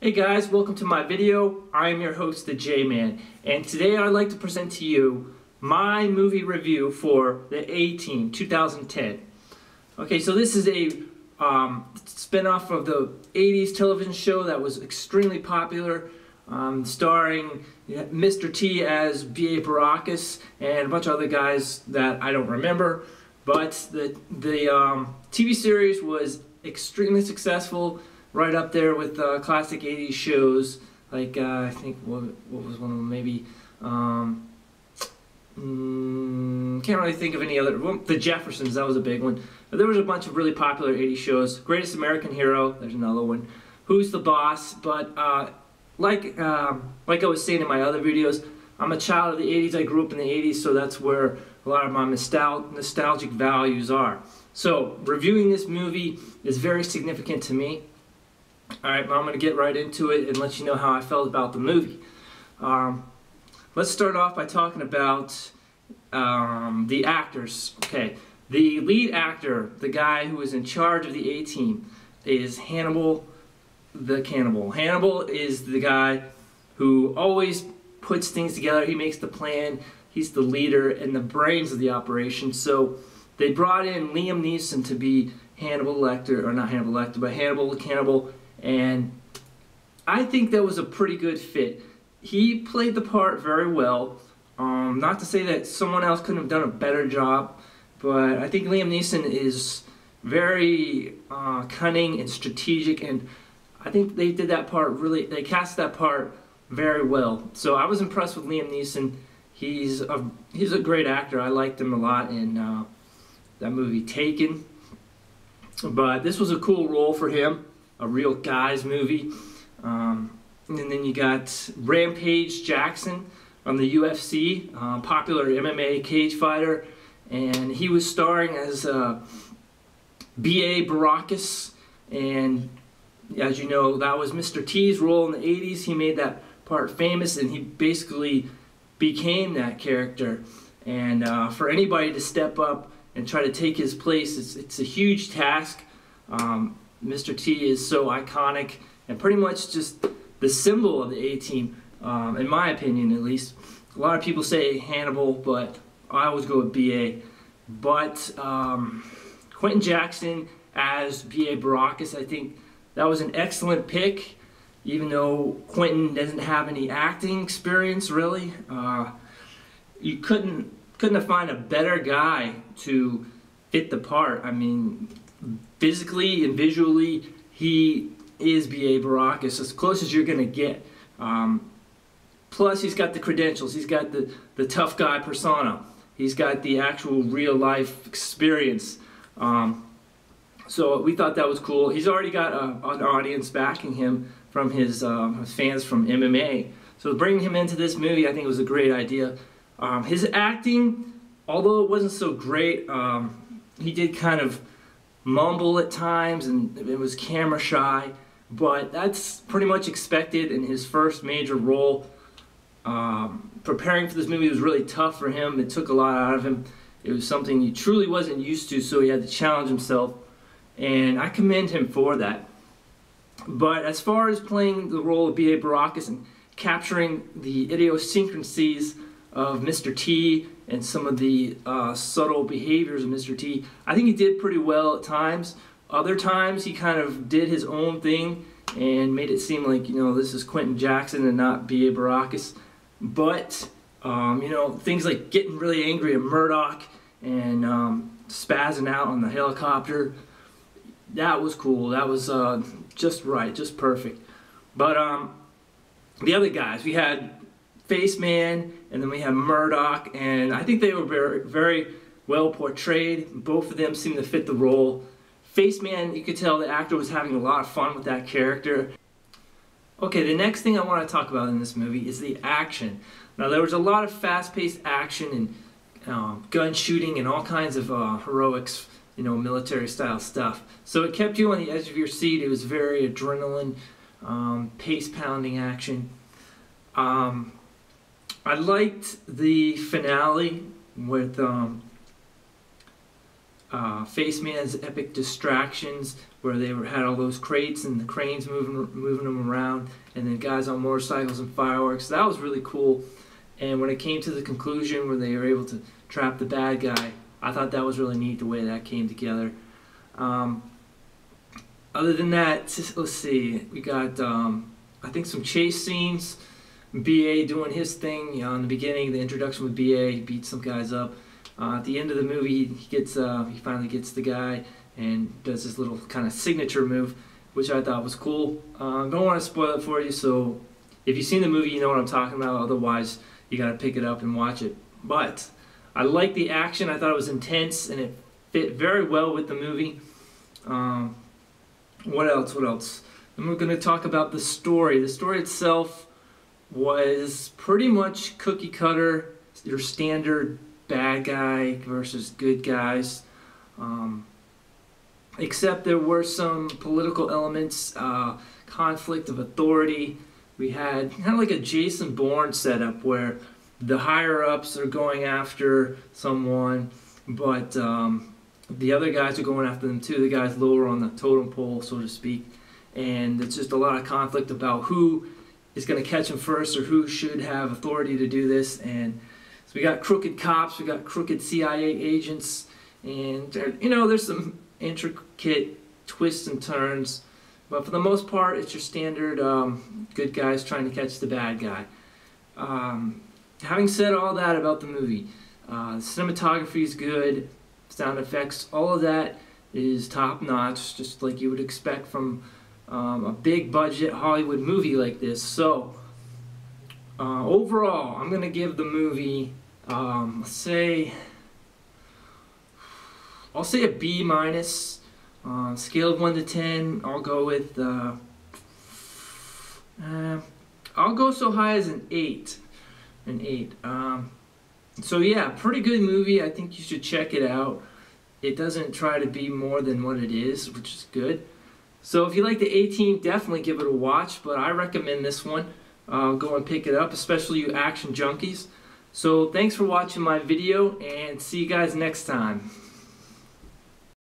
Hey guys, welcome to my video. I am your host, the J-Man, and today I'd like to present to you my movie review for the A-Team 2010. Okay, so this is a spin-off of the 80s television show that was extremely popular, starring Mr. T as B.A. Baracus and a bunch of other guys that I don't remember. But the TV series was extremely successful, right up there with classic 80s shows, like I think what was one of them, maybe can't really think of any other. Well, the Jeffersons, that was a big one. But there was a bunch of really popular 80s shows. Greatest American Hero, there's another one. Who's the Boss? But like I was saying in my other videos, I'm a child of the 80s. I grew up in the 80s, so that's where a lot of my nostalgic values are. So reviewing this movie is very significant to me. Alright, but I'm going to get right into it and let you know how I felt about the movie. Let's start off by talking about the actors. Okay, the lead actor, the guy who is in charge of the A-Team, is Hannibal the Cannibal. Hannibal is the guy who always puts things together. He makes the plan. He's the leader and the brains of the operation. So they brought in Liam Neeson to be Hannibal Lecter, or not Hannibal Lecter, but Hannibal the Cannibal. And I think that was a pretty good fit. He played the part very well. Not to say that someone else couldn't have done a better job, but I think Liam Neeson is very cunning and strategic, and I think they did that part really, they cast that part very well. So I was impressed with Liam Neeson. He's a great actor. I liked him a lot in that movie Taken. But this was a cool role for him. A real guy's movie. And then you got Rampage Jackson from the UFC, popular MMA cage fighter, and he was starring as B.A. Baracus, and as you know, that was Mr. T's role in the 80s. He made that part famous, and he basically became that character. And for anybody to step up and try to take his place, it's a huge task. Mr. T is so iconic and pretty much just the symbol of the A-Team, in my opinion at least. A lot of people say Hannibal, but I always go with B.A. But Quentin Jackson as B.A. Baracus, I think that was an excellent pick, even though Quentin doesn't have any acting experience really. You couldn't have found a better guy to fit the part. I mean, physically and visually, he is B.A. Baracus, as close as you're going to get. Plus, he's got the credentials. He's got the tough guy persona. He's got the actual real-life experience. So we thought that was cool. He's already got an audience backing him from his fans from MMA. So bringing him into this movie, I think, was a great idea. His acting, although it wasn't so great, he did kind of mumble at times, and it was camera shy, but that's pretty much expected in his first major role. Preparing for this movie was really tough for him. It took a lot out of him. It was something he truly wasn't used to, so he had to challenge himself, and I commend him for that. But as far as playing the role of B.A. Baracus and capturing the idiosyncrasies of Mr. T and some of the subtle behaviors of Mr. T, I think he did pretty well at times. Other times he kind of did his own thing and made it seem like, you know, this is Quentin Jackson and not B.A. Baracus. But, you know, things like getting really angry at Murdoch and spazzing out on the helicopter, that was cool. That was just right, just perfect. But the other guys, we had Faceman, and then we have Murdoch, and I think they were very, very well portrayed. Both of them seemed to fit the role. Faceman, you could tell the actor was having a lot of fun with that character. Okay, the next thing I want to talk about in this movie is the action. Now, there was a lot of fast-paced action and gun shooting and all kinds of heroics, you know, military-style stuff. So it kept you on the edge of your seat. It was very adrenaline, pace-pounding action. I liked the finale with Face Man's epic distractions, where they had all those crates and the cranes moving them around, and then guys on motorcycles and fireworks. That was really cool. And when it came to the conclusion where they were able to trap the bad guy, I thought that was really neat the way that came together. Other than that, let's see, we got I think some chase scenes. BA doing his thing, you know, in the beginning, the introduction with BA, he beats some guys up. At the end of the movie, he finally gets the guy and does his little kind of signature move, which I thought was cool. Don't want to spoil it for you, so if you've seen the movie, you know what I'm talking about. Otherwise, you got to pick it up and watch it. But I liked the action. I thought it was intense, and it fit very well with the movie. What else? And we're going to talk about the story. The story itself was pretty much cookie cutter, your standard bad guy versus good guys. Except there were some political elements, conflict of authority. We had kind of like a Jason Bourne setup where the higher-ups are going after someone, but the other guys are going after them too, the guys lower on the totem pole, so to speak. And it's just a lot of conflict about who is going to catch them first or who should have authority to do this. And so we got crooked cops, we got crooked CIA agents, and you know, there's some intricate twists and turns, but for the most part, it's your standard good guys trying to catch the bad guy. Having said all that about the movie, cinematography is good, sound effects, all of that is top notch, just like you would expect from a big budget Hollywood movie like this. So overall, I'm gonna give the movie, I'll say a B minus. Scale of 1 to 10, I'll go with I'll go so high as an 8. So yeah, pretty good movie. I think you should check it out. It doesn't try to be more than what it is, which is good. So if you like the A-Team, definitely give it a watch, but I recommend this one. Go and pick it up, especially you action junkies. So thanks for watching my video, and see you guys next time.